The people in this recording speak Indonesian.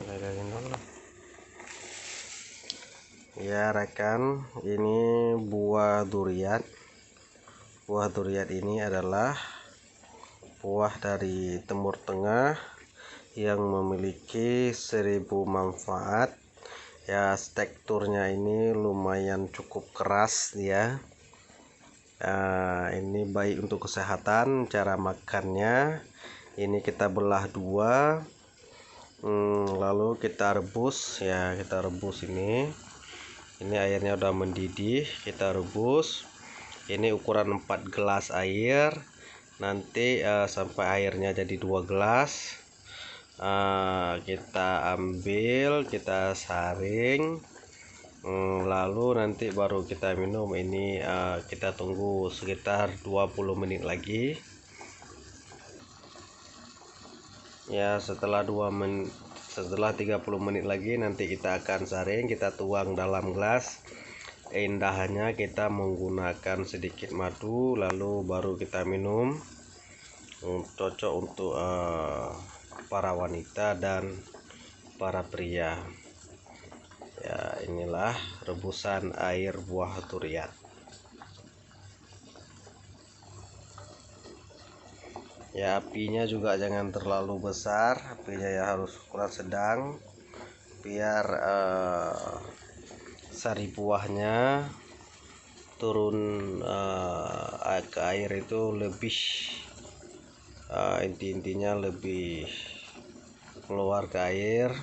Pegangin dulu. Ya rekan, ini buah durian. Buah durian ini adalah buah dari Timur Tengah yang memiliki 1000 manfaat. Ya, teksturnya ini lumayan cukup keras ya. Ini baik untuk kesehatan. Cara makannya, ini kita belah dua, lalu kita rebus ya. Kita rebus ini airnya udah mendidih, kita rebus. Ini ukuran 4 gelas air. Nanti sampai airnya jadi 2 gelas, kita ambil, kita saring, lalu nanti baru kita minum. Ini kita tunggu sekitar 20 menit lagi ya. Setelah 30 menit lagi nanti kita akan saring, kita tuang dalam gelas. Indahnya kita menggunakan sedikit madu, lalu baru kita minum. Cocok untuk para wanita dan para pria ya. Inilah rebusan air buah durian ya. Apinya juga jangan terlalu besar, apinya ya harus ukuran sedang, biar sari buahnya turun ke air itu lebih, intinya lebih keluar ke air.